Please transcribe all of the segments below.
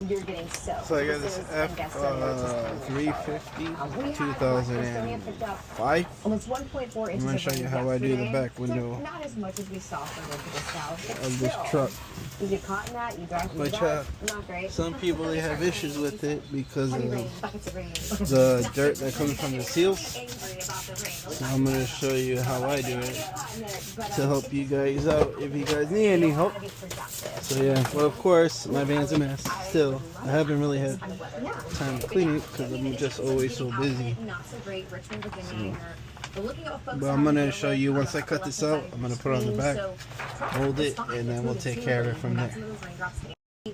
You're getting So I got this F350 2005. Almost 1.4 I'm inches going to show you how I do the back window not as much as we saw from the south. of this truck. You get caught in that, you drive Which not great. some people they have issues with it because of the dirt that comes from the seals. So I'm going to show you how I do it to help you guys out if you guys need any help. So yeah, well of course my van's a mess still. I haven't really had time to clean it because I'm just always so busy. But I'm going to show you once I cut this out. I'm going to put it on the back, hold it, and then we'll take care of it from there.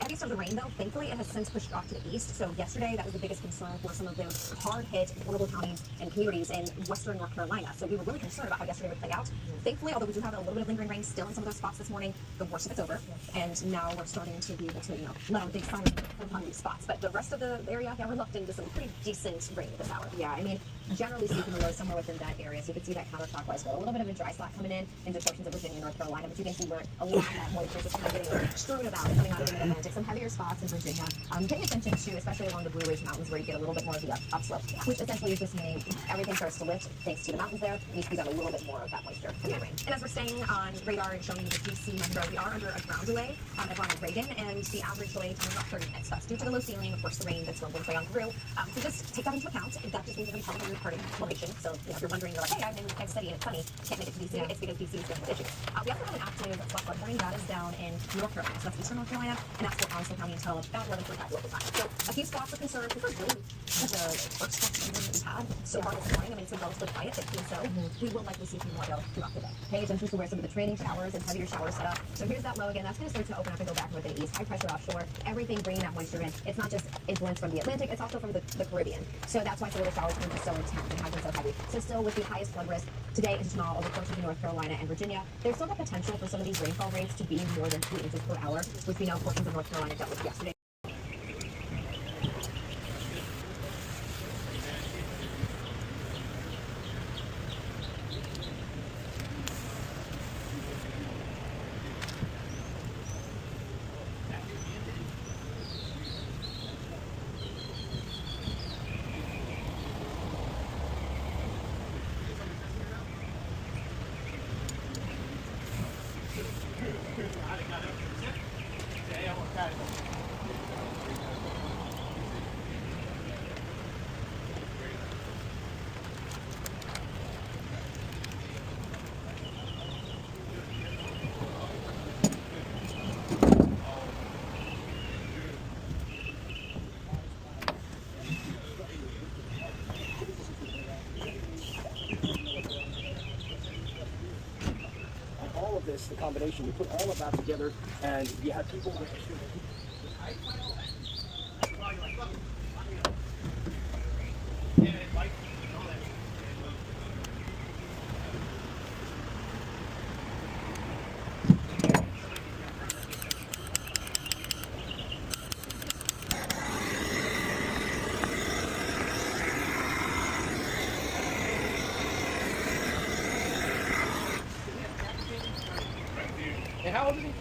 Heavy of the rain, though, thankfully it has since pushed off to the east. So yesterday, that was the biggest concern for some of those hard-hit, vulnerable counties and communities in western North Carolina. So we were really concerned about how yesterday would play out. Thankfully, although we do have a little bit of lingering rain still in some of those spots this morning, the worst of it's over. And now we're starting to be able to, let out big signs from these spots. But the rest of the area, yeah, we're locked into some pretty decent rain this hour. Yeah, I mean, generally speaking, the low somewhere within that area. So you can see that counterclockwise flow. A little bit of a dry spot coming in into portions of Virginia and North Carolina. But you can see where a lot of that moisture is just kind of getting strewn about coming out of the Atlantic. Some heavier spots in Virginia. Paying attention to, especially along the Blue Ridge Mountains, where you get a little bit more of the upslope, which essentially is just meaning everything starts to lift thanks to the mountains there. You squeeze out a little bit more of that moisture from the rain. And as we're staying on radar and showing you the DC metro, we are under a ground delay at Ronald Reagan, and the average delay time is about 30 minutes. That's due to the low ceiling, of course, the rain that's rumbling way on through. So just take that into account. That just means you're going to be probably location. So if you're wondering, you're like, hey, I'm in Kansas City and it's funny, can't make it to DC. It's because DC is going to have issues. We also have an active flood warning that is down in North Carolina. So that's eastern North Carolina, and that's for Onslow County until about 11:45 local time. So a few spots of concern. This is really the first spot that we've had so far this morning. I mean, it's been relatively quiet, thankfully, so we will likely see a few more go throughout the day. Pay attention to where some of the training showers and heavier showers set up. So here's that low again. That's going to start to open up and go back north and east. High pressure offshore. Everything bringing that moisture in. It's not just influence from the Atlantic, it's also from the Caribbean. So that's why some of the showers can be so intense and have been so heavy. So still with the highest flood risk today is small over portions of North Carolina and Virginia. There's still the potential for some of these rainfall rates to be more than 3 inches per hour, which we know portions of North Carolina dealt with yesterday. The combination, you put all of that together, and you have people with And how old is he?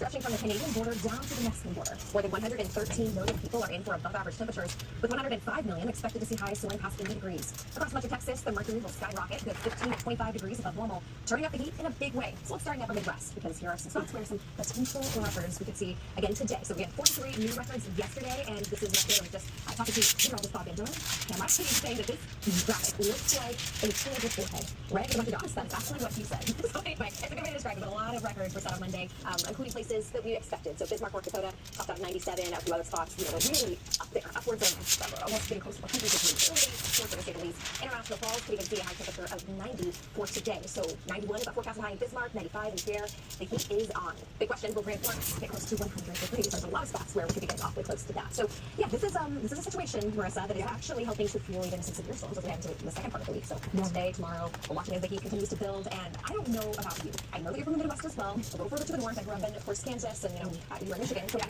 stretching from the Canadian border down to the Mexican border. More than 113 million people are in for above average temperatures, with 105 million expected to see highs soaring past 80 degrees. Across much of Texas, the mercury will skyrocket to 15 to 25 degrees above normal, turning up the heat in a big way. So let's start in the upper Midwest, because here are some spots where some potential records we could see again today. So we had 43 new records yesterday, and this is yesterday. I was just talking to meteorologist Bob Benjamin, and my team is saying that this graphic looks like a teenager's forehead, right? With a bunch of dots. That's actually what he said. So anyway, it's a good way to describe it, but a lot of records were set on Monday, including places that we expected. So Bismarck, North Dakota, topped out at 97, a few other spots, you know, really up there, upwards of almost getting close to 100 degrees. Early days, of course, to say the least. International Falls could even see a high temperature of 90 for today. So 91 is a forecasted high in Bismarck, 95 in Pierre. The heat is on. Big question, will Grand Forks get close to 100 degrees? There's a lot of spots where we could be getting awfully close to that. So yeah, this is a situation, Marissa, that is actually helping to fuel even some severe storms as we head into the second part of the week. So today, tomorrow, we're watching as the heat continues to build, and I don't know about you. I know that you're from the Midwest as well, a little further to the north. I grew up in, of course, Kansas, and you're in Michigan. So yeah,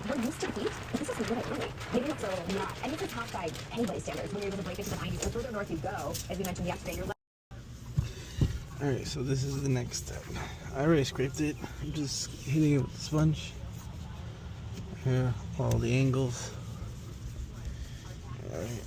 we're used to the heat, but this is a little early. Maybe it's a little not. And this is hot by anybody's standards. When you're able to break into the 90s, the further north you go, as we mentioned yesterday, you're Alright, so this is the next step. I already scraped it. I'm just hitting it with the sponge. Here, all the angles. Alright.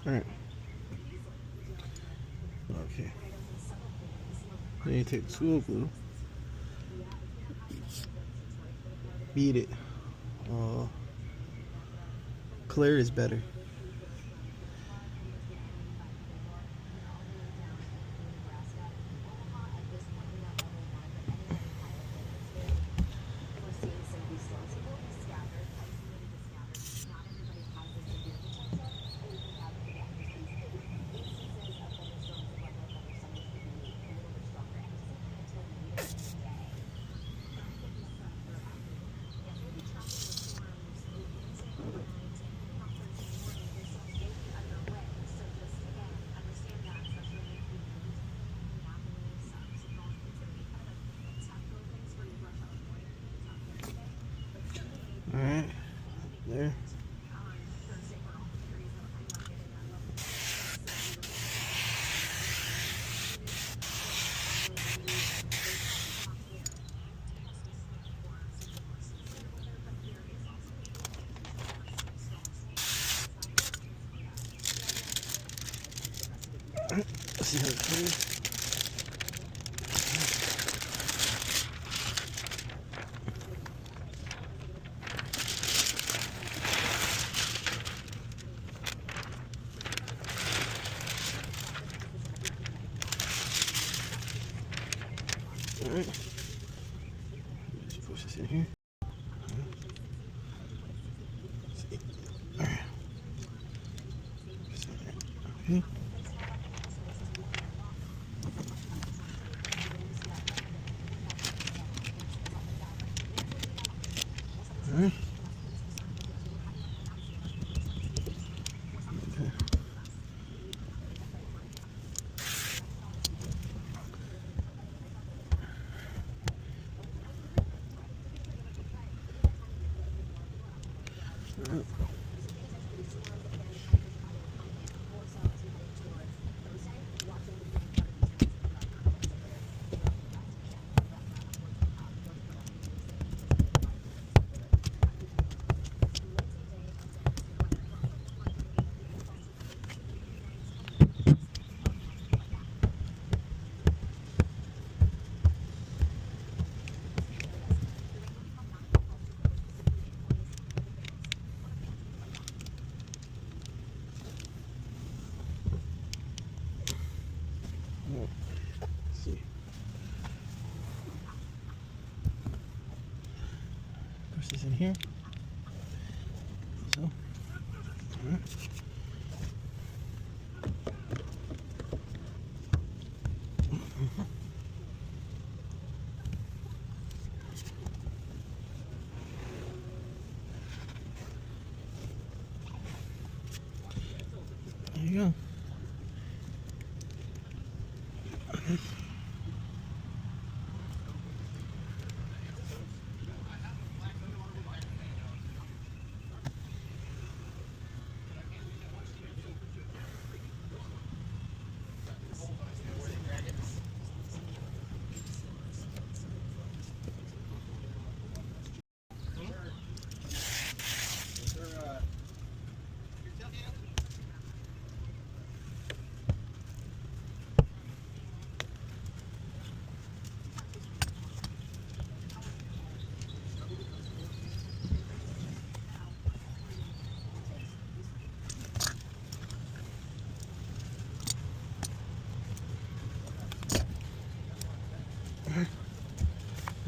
Alright. Okay. Then you take the school glue, beat it. Clear is better. Alright, there. Let's see how it plays. Alright. Just push this in here. See. Alright. Okay. Alright. Okay. this in here. So, alright. There you go.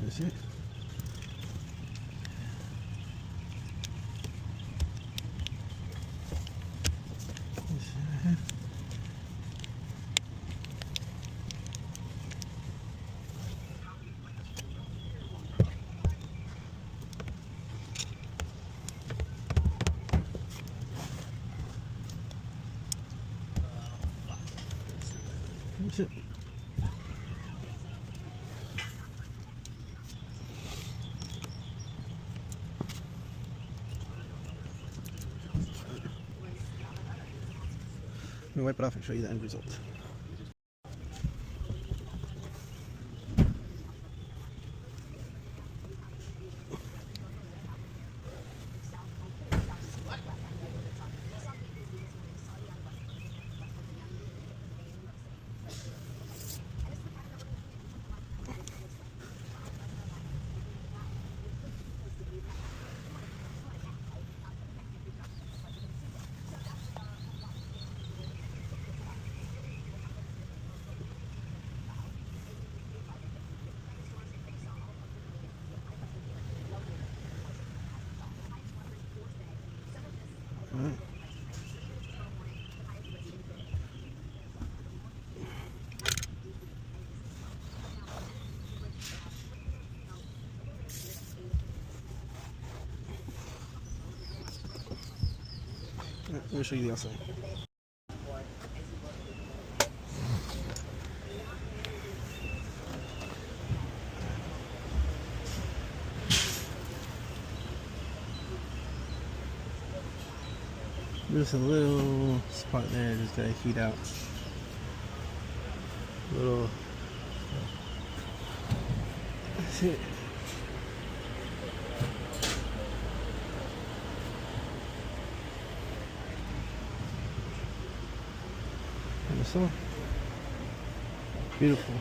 That's it. That's it. Let me wipe it off and show you the end result. Alright. Let me show you the outside. Just a little spot there, just gotta heat out. Little. That's it. And so beautiful.